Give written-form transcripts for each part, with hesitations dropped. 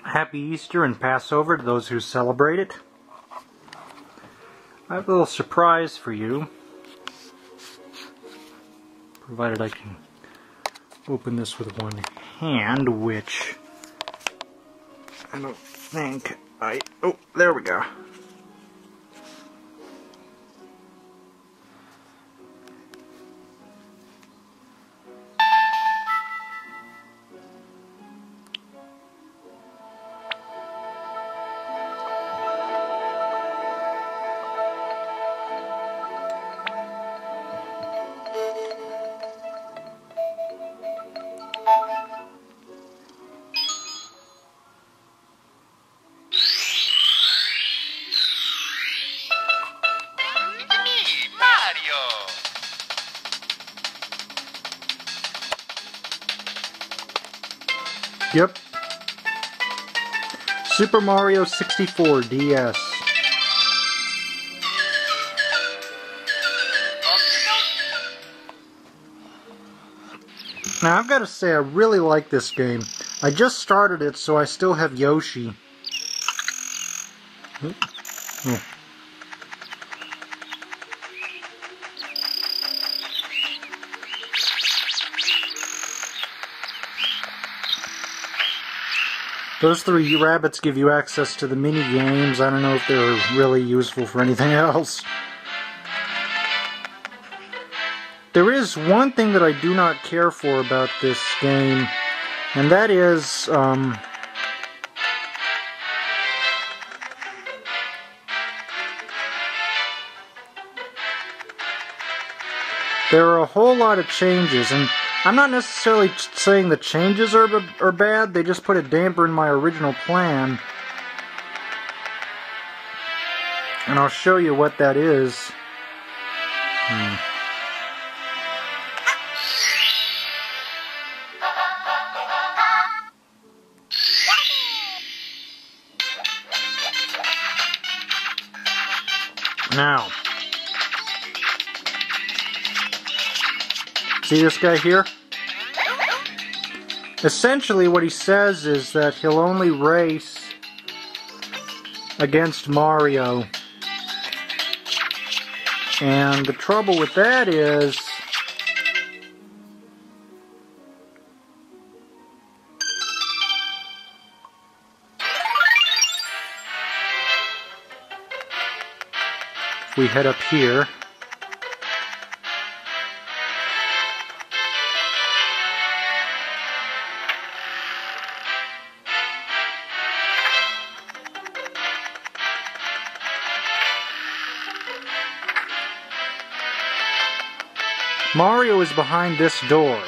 Happy Easter and Passover to those who celebrate it. I have a little surprise for you, provided I can open this with one hand, which I don't think I... Oh, there we go. Yep. Super Mario 64 DS. Now I've got to say I really like this game. I just started it, so I still have Yoshi. Oh. Those three rabbits give you access to the mini games. I don't know if they're really useful for anything else. There is one thing that I do not care for about this game, and that is there are a whole lot of changes, and I'm not necessarily saying the changes are bad, they just put a damper in my original plan. And I'll show you what that is. Now, see this guy here? Essentially what he says is that he'll only race against Mario. And the trouble with that is if we head up here, Mario is behind this door.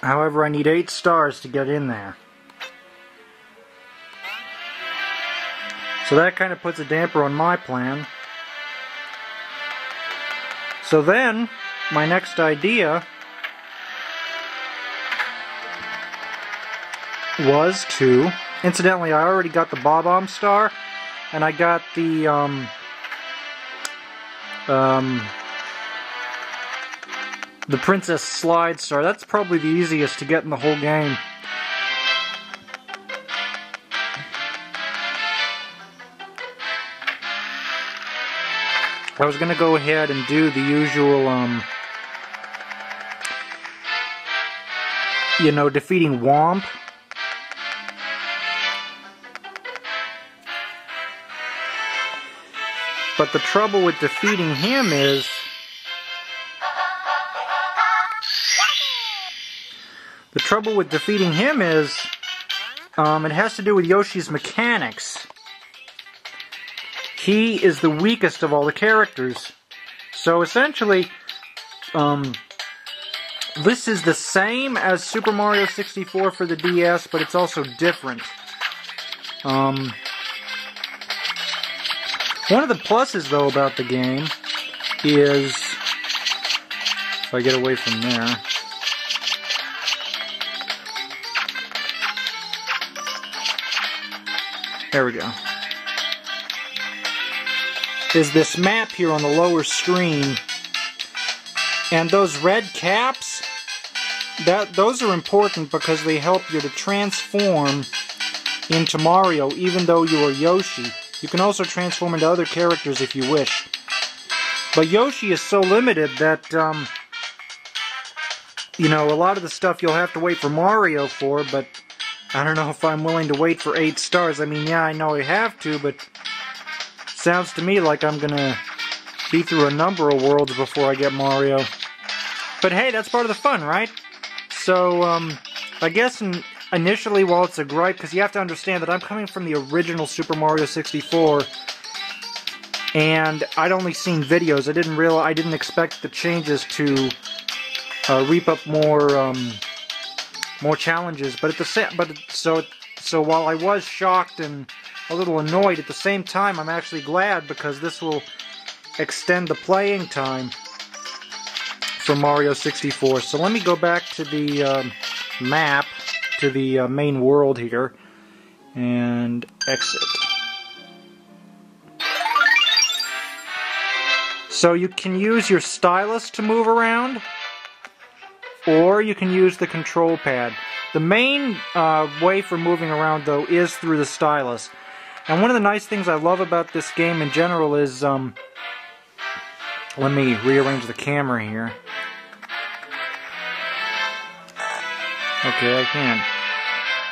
However, I need 8 stars to get in there. So that kind of puts a damper on my plan. So then, my next idea was to... Incidentally, I already got the Bob-omb star. And I got the Princess Slide Star. That's probably the easiest to get in the whole game. I was going to go ahead and do the usual, you know, defeating Whomp. But the trouble with defeating him is it has to do with Yoshi's mechanics. He is the weakest of all the characters. So essentially, this is the same as Super Mario 64 for the DS, but it's also different. One of the pluses, though, about the game is, if I get away from there, there we go, is this map here on the lower screen, and those red caps, those are important because they help you to transform into Mario, even though you are Yoshi. You can also transform into other characters if you wish. But Yoshi is so limited that, you know, a lot of the stuff you'll have to wait for Mario for, but I don't know if I'm willing to wait for 8 stars. I mean, yeah, I know I have to, but sounds to me like I'm gonna be through a number of worlds before I get Mario. But hey, that's part of the fun, right? So, I guess initially, while it's a gripe, because you have to understand that I'm coming from the original Super Mario 64, and I'd only seen videos. I didn't expect the changes to reap up more challenges. But at the so while I was shocked and a little annoyed, at the same time I'm actually glad, because this will extend the playing time for Mario 64. So let me go back to the map, to the main world here, and exit. So you can use your stylus to move around, or you can use the control pad. The main way for moving around, though, is through the stylus. And one of the nice things I love about this game in general is, let me rearrange the camera here. Okay, I can.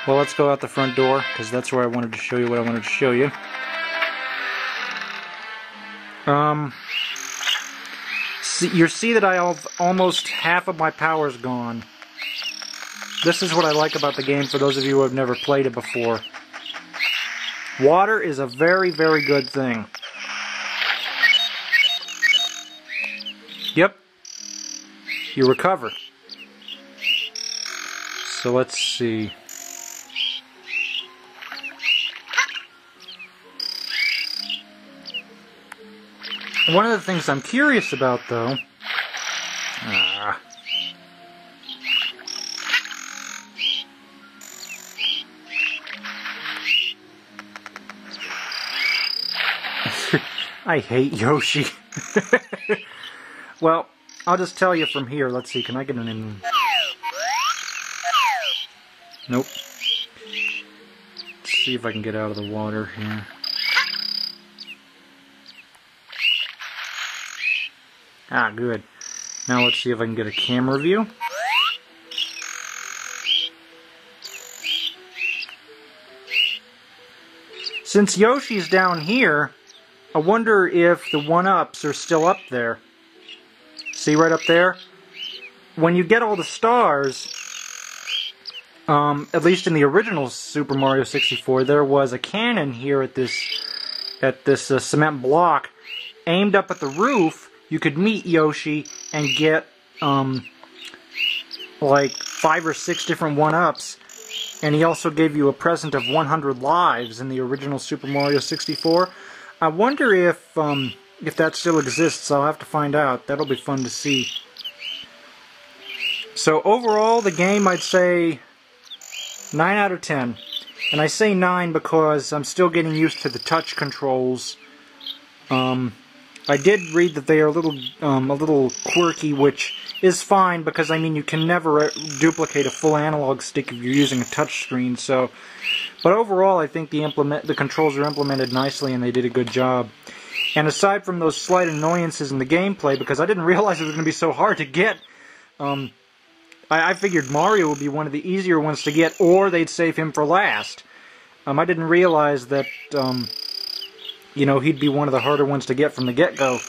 Well, let's go out the front door, because that's where I wanted to show you what I wanted to show you. You see that I have almost half of my powers gone. This is what I like about the game for those of you who have never played it before. Water is a very, very good thing. Yep. You recover. So let's see. One of the things I'm curious about, though... I hate Yoshi. Well, I'll just tell you from here. Let's see, can I get an in... Nope. Let's see if I can get out of the water here. Ah, good. Now let's see if I can get a camera view. Since Yoshi's down here, I wonder if the 1-ups are still up there. See right up there? When you get all the stars, at least in the original Super Mario 64, there was a cannon here at this cement block aimed up at the roof. You could meet Yoshi and get, like 5 or 6 different 1-ups. And he also gave you a present of 100 lives in the original Super Mario 64. I wonder if that still exists. I'll have to find out. That'll be fun to see. So overall, the game, I'd say 9 out of 10. And I say 9 because I'm still getting used to the touch controls. I did read that they are a little quirky, which is fine because, I mean, you can never duplicate a full analog stick if you're using a touch screen. So, but overall, I think the controls are implemented nicely and they did a good job. And aside from those slight annoyances in the gameplay, because I didn't realize it was going to be so hard to get, I figured Mario would be one of the easier ones to get, or they'd save him for last. I didn't realize that, you know, he'd be one of the harder ones to get from the get-go.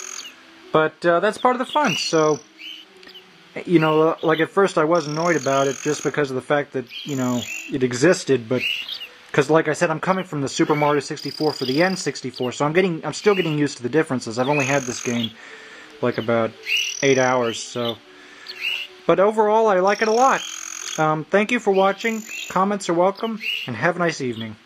But that's part of the fun, so, you know, like at first I was annoyed about it just because of the fact that, you know, it existed, but, because like I said, I'm coming from the Super Mario 64 for the N64, so I'm still getting used to the differences. I've only had this game, like, about 8 hours, so. But overall, I like it a lot. Thank you for watching, comments are welcome, and have a nice evening.